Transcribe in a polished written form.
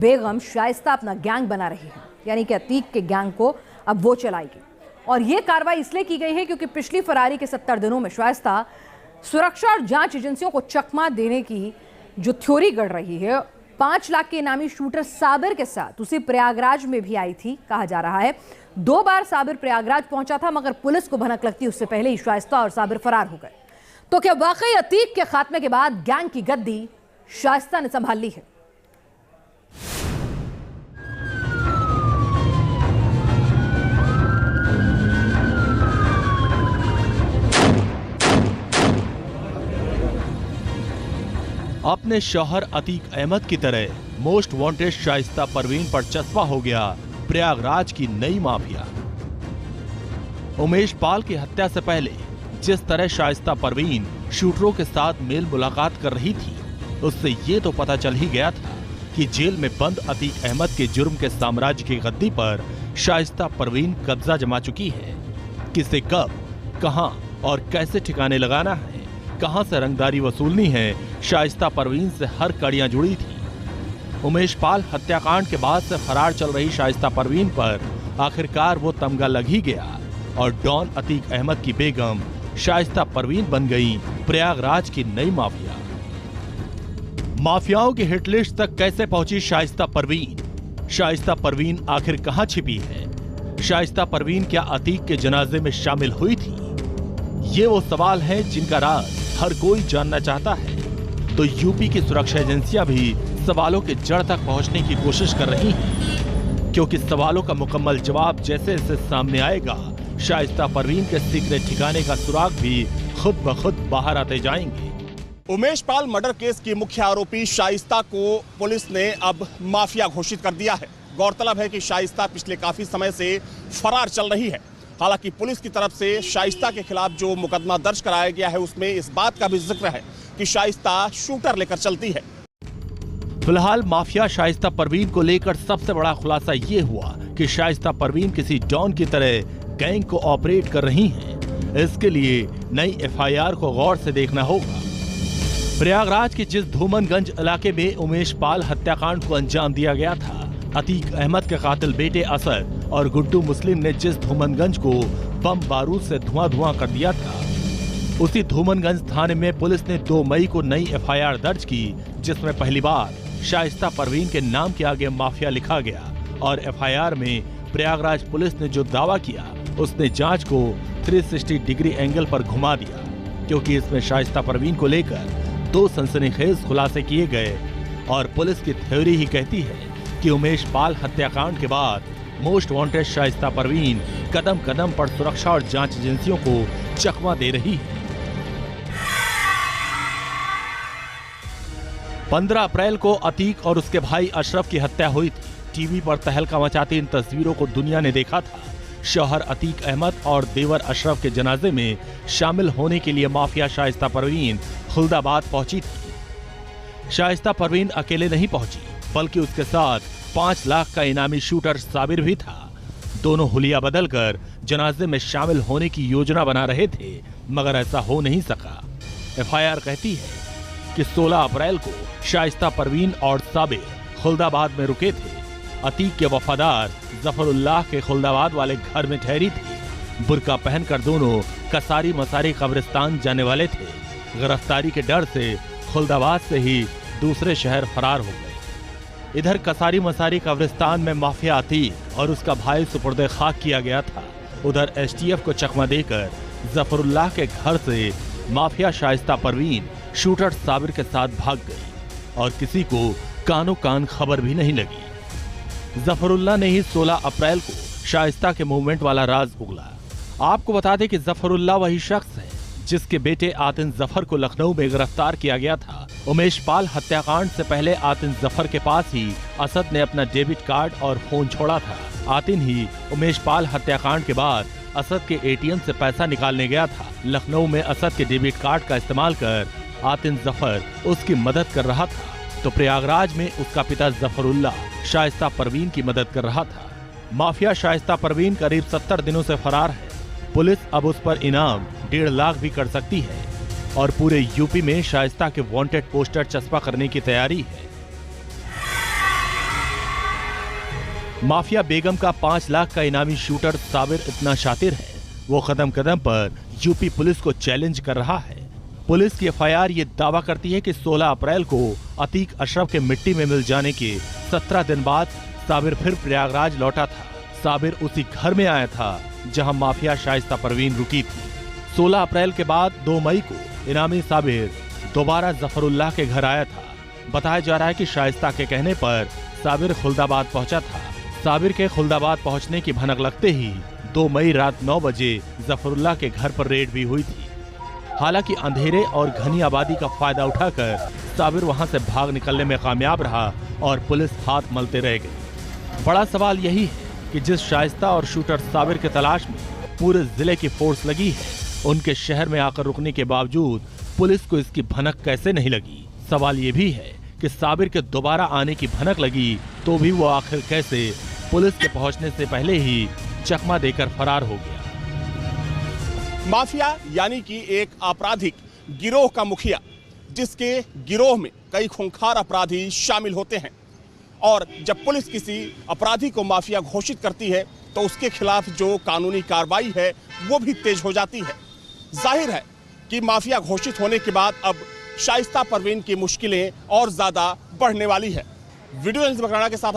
बेगम शाइस्ता अपना गैंग बना रही है, यानी कि अतीक के गैंग को अब वो चलाएगी। और ये कार्रवाई इसलिए की गई है क्योंकि पिछली फरारी के 70 दिनों में शाइस्ता सुरक्षा और जांच एजेंसियों को चकमा देने की जो थ्योरी गढ़ रही है, 5 लाख के इनामी शूटर साबिर के साथ उसी प्रयागराज में भी आई थी। कहा जा रहा है 2 बार साबिर प्रयागराज पहुंचा था, मगर पुलिस को भनक लगती उससे पहले ही शाइस्ता और साबिर फरार हो गए। तो क्या वाकई अतीक के खात्मे के बाद गैंग की गद्दी शाइस्ता ने संभाल ली है? अपने शौहर अतीक अहमद की तरह मोस्ट वांटेड शाइस्ता परवीन पर चस्पा हो गया प्रयागराज की नई माफिया। उमेश पाल की हत्या से पहले जिस तरह शाइस्ता परवीन शूटरों के साथ मेल मुलाकात कर रही थी, उससे ये तो पता चल ही गया था कि जेल में बंद अतीक अहमद के जुर्म के साम्राज्य की गद्दी पर शाइस्ता परवीन कब्जा जमा चुकी है। किसे कब, कहां और कैसे ठिकाने लगाना है, कहां से रंगदारी वसूलनी है, शाइस्ता परवीन से हर कड़ियां जुड़ी थी। उमेश पाल हत्याकांड के बाद से फरार चल रही शाइस्ता परवीन पर आखिरकार वो तमगा लग ही गया और डॉन अतीक अहमद की बेगम शाइस्ता परवीन बन गई प्रयागराज की नई माफिया। माफियाओं की हिटलिस्ट तक कैसे पहुंची शाइस्ता परवीन? शाइस्ता परवीन आखिर कहां छिपी है? शाइस्ता परवीन क्या अतीक के जनाजे में शामिल हुई थी? ये वो सवाल हैं जिनका राज हर कोई जानना चाहता है। तो यूपी की सुरक्षा एजेंसियां भी सवालों के जड़ तक पहुंचने की कोशिश कर रही हैं, क्योंकि सवालों का मुकम्मल जवाब जैसे जैसे सामने आएगा, शाइस्ता परवीन के सीक्रेट ठिकाने का सुराग भी खुद ब खुद बाहर आते जाएंगे। उमेश पाल मर्डर केस की मुख्य आरोपी शाइस्ता को पुलिस ने अब माफिया घोषित कर दिया है। गौरतलब है कि शाइस्ता पिछले काफी समय से फरार चल रही है। हालांकि पुलिस की तरफ से शाइस्ता के खिलाफ जो मुकदमा दर्ज कराया गया है, उसमें इस बात का भी जिक्र है कि शाइस्ता शूटर लेकर चलती है। फिलहाल माफिया शाइस्ता परवीन को लेकर सबसे बड़ा खुलासा ये हुआ कि शाइस्ता परवीन किसी डॉन की तरह गैंग को ऑपरेट कर रही हैं। इसके लिए नई एफआईआर को गौर से देखना होगा। प्रयागराज के जिस धूमनगंज इलाके में उमेश पाल हत्याकांड को अंजाम दिया गया था, अतीक अहमद के कातिल बेटे असद और गुड्डू मुस्लिम ने जिस धूमनगंज को बम बारूद से धुआं कर दिया था, उसी धूमनगंज थाने में पुलिस ने 2 मई को नई एफआईआर दर्ज की, जिसमें पहली बार शाइस्ता परवीन के नाम के आगे माफिया लिखा गया। और एफआईआर में प्रयागराज पुलिस ने जो दावा किया, उसने जांच को 360 डिग्री एंगल पर घुमा दिया, क्योंकि इसमें शाइस्ता परवीन को लेकर 2 सनसनीखेज खुलासे किए गए। और पुलिस की थ्योरी ही कहती है कि उमेश पाल हत्याकांड के बाद मोस्ट वांटेड शाइस्ता परवीन कदम कदम पर सुरक्षा और जांच एजेंसियों को चकमा दे रही है। 15 अप्रैल को अतीक और उसके भाई अशरफ की हत्या हुई थी। टीवी पर तहलका मचाती इन तस्वीरों को दुनिया ने देखा था। शौहर अतीक अहमद और देवर अशरफ के जनाजे में शामिल होने के लिए माफिया शाइस्ता परवीन खुलदाबाद पहुंची थी। शाइस्ता परवीन अकेले नहीं पहुंची, बल्कि उसके साथ 5 लाख का इनामी शूटर साबिर भी था। दोनों हुलिया बदलकर जनाजे में शामिल होने की योजना बना रहे थे, मगर ऐसा हो नहीं सका। एफआईआर कहती है कि 16 अप्रैल को शाइस्ता परवीन और साबिर खुलदाबाद में रुके थे। अतीक के वफादार जफरुल्लाह के खुलदाबाद वाले घर में ठहरी थी। बुर्का पहनकर दोनों कसारी मसारी कब्रिस्तान जाने वाले थे। गिरफ्तारी के डर से खुलदाबाद से ही दूसरे शहर फरार हो गए। इधर कसारी मसारी कब्रिस्तान में माफिया अतीक और उसका भाई सुपुर्दे खाक किया गया था। उधर एसटीएफ को चकमा देकर जफरुल्लाह के घर से माफिया शाइस्ता परवीन शूटर साबिर के साथ भाग गई और किसी को कानो कान खबर भी नहीं लगी। जफरुल्लाह ने ही 16 अप्रैल को शाइस्ता के मूवमेंट वाला राज उगला। आपको बता दें कि जफरुल्लाह वही शख्स है जिसके बेटे आतिन जफर को लखनऊ में गिरफ्तार किया गया था। उमेश पाल हत्याकांड से पहले आतिन जफर के पास ही असद ने अपना डेबिट कार्ड और फोन छोड़ा था। आतिन ही उमेश पाल हत्याकांड के बाद असद के एटीएम से पैसा निकालने गया था। लखनऊ में असद के डेबिट कार्ड का इस्तेमाल कर आतिन जफर उसकी मदद कर रहा था, तो प्रयागराज में उसका पिता जफरुल्लाह शाइस्ता परवीन की मदद कर रहा था। माफिया शाइस्ता परवीन करीब 70 दिनों से फरार है। पुलिस अब उस पर इनाम 1.5 लाख भी कर सकती है और पूरे यूपी में शाइस्ता के वांटेड पोस्टर चस्पा करने की तैयारी है। माफिया बेगम का 5 लाख का इनामी शूटर साबिर इतना शातिर है, वो कदम कदम पर यूपी पुलिस को चैलेंज कर रहा है। पुलिस की एफआईआर ये दावा करती है कि 16 अप्रैल को अतीक अशरफ के मिट्टी में मिल जाने के 17 दिन बाद साबिर फिर प्रयागराज लौटा था। साबिर उसी घर में आया था जहां माफिया शाइस्ता परवीन रुकी थी। 16 अप्रैल के बाद 2 मई को इनामी साबिर दोबारा जफरुल्लाह के घर आया था। बताया जा रहा है कि शाइस्ता के कहने पर साबिर खुलदाबाद पहुंचा था। साबिर के खुलदाबाद पहुंचने की भनक लगते ही 2 मई रात 9 बजे जफरुल्लाह के घर पर रेड भी हुई थी। हालांकि अंधेरे और घनी आबादी का फायदा उठाकर साबिर वहां से भाग निकलने में कामयाब रहा और पुलिस हाथ मलते रह गई। बड़ा सवाल यही है कि जिस शाइस्ता और शूटर साबिर के तलाश में पूरे जिले की फोर्स लगी है, उनके शहर में आकर रुकने के बावजूद पुलिस को इसकी भनक कैसे नहीं लगी। सवाल ये भी है कि साबिर के दोबारा आने की भनक लगी तो भी वो आखिर कैसे पुलिस के पहुंचने से पहले ही चकमा देकर फरार हो गया। माफिया यानी कि एक आपराधिक गिरोह का मुखिया, जिसके गिरोह में कई खूंखार अपराधी शामिल होते हैं, और जब पुलिस किसी अपराधी को माफिया घोषित करती है तो उसके खिलाफ जो कानूनी कार्रवाई है वो भी तेज हो जाती है। जाहिर है कि माफिया घोषित होने के बाद अब शाइस्ता परवीन की मुश्किलें और ज्यादा बढ़ने वाली है। वीडियो जर्नलिस्ट बकराना के साथ